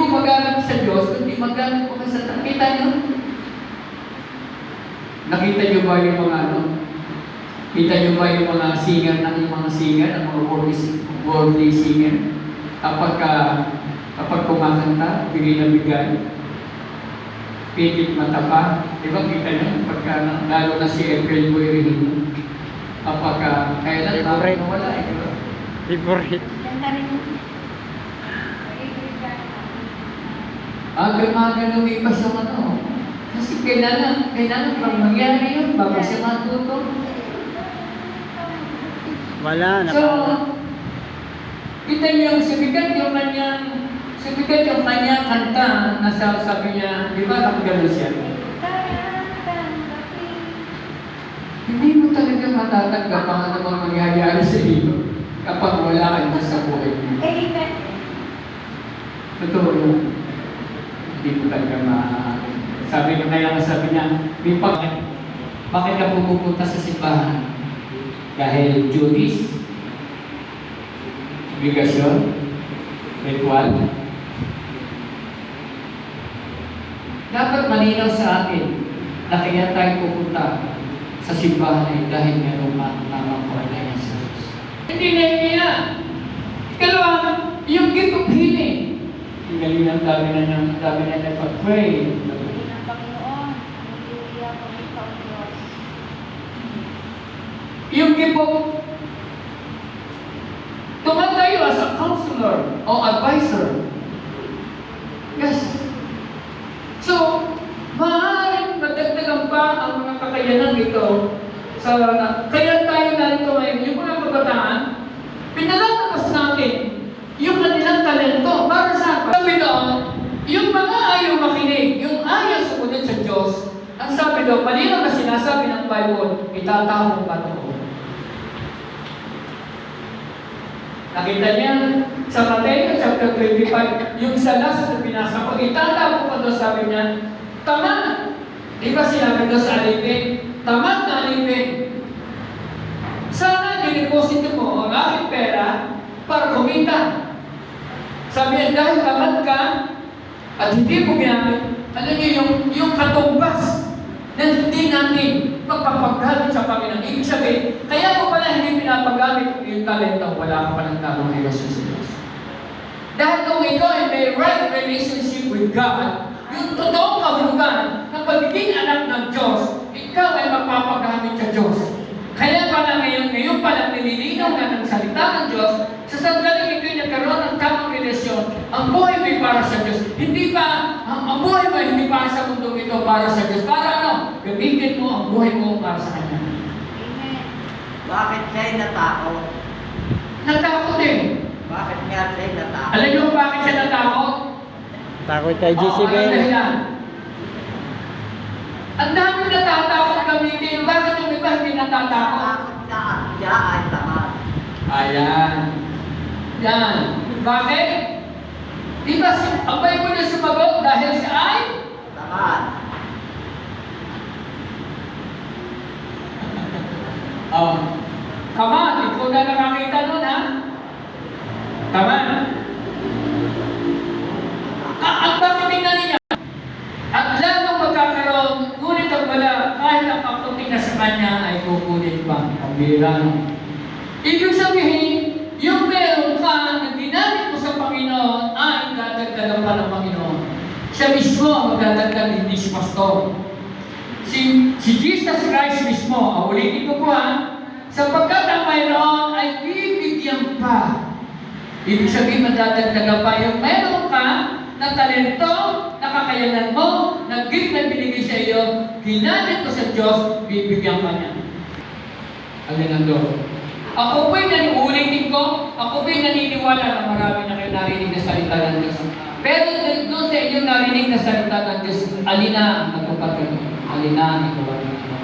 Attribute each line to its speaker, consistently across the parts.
Speaker 1: mo magamit sa Diyos, kundi magamit mo sa Satan. Kita nyo? Nakita nyo ba yung mga ano? Kita nyo ba yung mga singer, ang mga worldly singer? Kapag kumakanta, bigay na bigay, pitit mata pa. Di ba kita nyo? Lalo na si April Boy Regino. Kailan wala eh. Diba?
Speaker 2: Favorite.
Speaker 1: Ganun lumipas yung ano. Kasi kailangan pang mangyari yun bago siya matuto.
Speaker 2: Wala na.
Speaker 1: So, kita niyo sumikat yung kanyang kanta na sabi niya, di ba nakagano siya? Hindi mo talaga matatanggap ang anumang mangyayari sa iyo kapag wala ka sa buhay mo. Totoo yun. Hindi mo talaga sabi niya, bakit ka pupunta sa simbahan? Dahil duties, obligasyon, ritual. Dapat malinaw sa atin na kaya tayo pupunta sa simbahan ay dahil meron tamang kaugnayan sa Diyos. Hindi na hiya. Ikalawa, yung gift of healing. Ang galing ang dami na nagpag-pray. Yung gift of tumatayo as a counselor o advisor. Yes. So, maaaring madagdagan pa ang mga kakayanan ito kaya tayo narito ngayon, yung mga kabataan, pinalalabas natin yung kanilang talento para sa sabi doon, yung mga ayaw makinig, yung ayaw sumunod sa Diyos, ang sabi doon, malinaw na sinasabi ng Bible, itatahong ka doon. Nakita niya sa Mateo chapter 25, yung salas na pinasa ko, itatahong ka doon, sabi niya, tama. Di ba sinabi doon sa alipin? Tamad na alipin. Sana diniposito mo ang aking pera para kumita. Sabi niya, dahil tamad ka at hindi mo ginamit, alam niyo yung katumbas na hindi natin magpapagamit sa Panginoon. Ibig sabihin, kaya mo pala hindi pinapagamit yung talento, wala ka palang tamang relasyon sa Diyos. Dahil kung ikaw ay may right relationship with God, yung totoong kahulugan ng pagiging anak ng Diyos, ikaw ay mapapagamit sa Diyos. Kaya pala ngayon pala nililinaw na ng salita ng Diyos, sa sandaling ito'y nagkaroon ng tamang relasyon, ang buhay mo'y para sa Diyos. Hindi ba, ang buhay mo hindi para sa mundo ito, para sa Diyos. Para ano? Gamitin mo ang buhay mo para sa Kanya.
Speaker 3: Amen. Bakit siya'y natakot?
Speaker 1: Natakot eh.
Speaker 3: Bakit nga siya'y natakot?
Speaker 1: Alam niyo bakit siya natakot?
Speaker 2: Takot kay Jezebel.
Speaker 1: Ang dami natatakot gamitin. Bakit yung iba hindi natatakot?
Speaker 3: Siya ay tamad.
Speaker 1: Ayan. Yan. Bakit? Di ba ang Bible na sumagot dahil siya ay?
Speaker 3: Tamad.
Speaker 1: Tamad. Ikaw na nakakita nun, ha? Tamad. Ang bakit tingnan niya? At lalong magkakaroon, ngunit ang wala, kahit ang kakunting na sa kanya ay kukunin pa. Pambira. Ibig sabihin, yung meron ka na ginamit mo sa Panginoon ay dadagdagan pa ng Panginoon. Siya mismo ang magdadagdag, hindi si pastor. Si Jesus Christ mismo, ulitin ko po ha, sapagkat ang mayroon ay bibigyan pa. Ibig sabihin, madadagdagan pa yung meron ka na talento, na kakayanan mo, na gift na binigay sa iyo, ginamit mo sa Diyos, bibigyan ka niya. Alin ang Lord? Ako po'y ulitin ko, ako po'y naniniwala na marami na kayo narinig na salita ng Diyos. Pero doon sa inyong narinig na salita ng Diyos, alina ang magpapagano? Alina ang ikaw ang ikaw.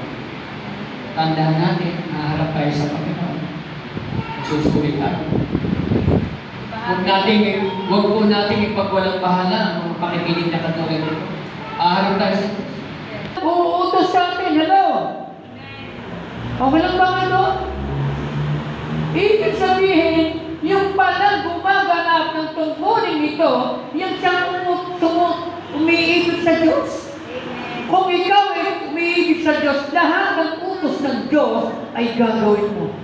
Speaker 1: Tandaan natin, naharap tayo sa Panginoon. Susulit tayo. Huwag po natin ipagwalang bahala ang mga pakikinig na katulad nito. Aharap tayo sa uutos sa atin, hello? Okay lang ba ano? Ibig sabihin, yung pala gumaganap ng tungkulin ito, yung siyang sa Diyos, lahat ng utos ng Diyos ay gagawin mo.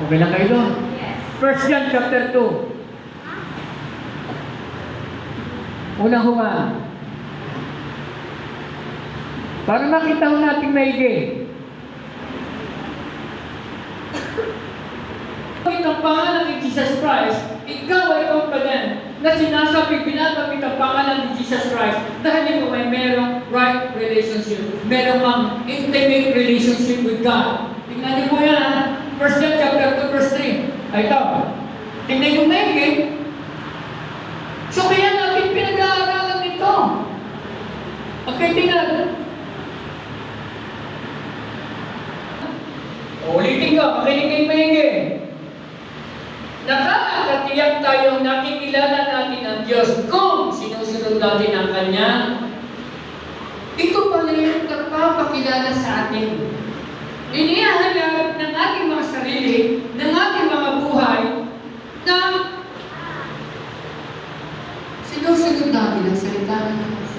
Speaker 1: Okay lang kayo doon?
Speaker 4: Yes.
Speaker 1: 1 John chapter 2. Unang humaan. Para makita ho natin maigi. Ang pangalan ni Jesus Christ, ikaw ay confident na sinasabi, binabanggit ang pangalan ni Jesus Christ dahil mo may merong right relationship, merong ang intimate relationship with God. Tingnan niyo po yan, 1 John chapter 2 verse 3. Ay ito, tingnan niyo maigi. So kaya natin pinag-aaralan nito. Okay, tingnan. Ulitin ko, makinig kayo maigi. Nakakatiyak tayong nakikilala natin ang Diyos kung sinusunod natin ang Kanya. Ito pala yung nagpapakilala sa atin. Inihahalap ng ating mga sarili, ng ating mga buhay, na sinusunod natin ang salita ng Diyos.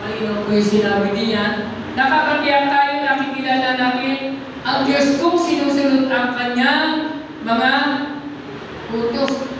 Speaker 1: Malinaw po yung sinabi niya, nakakatiyak tayo nakikilala natin ang Diyos kung sinusunod ang Kanyang mga utos.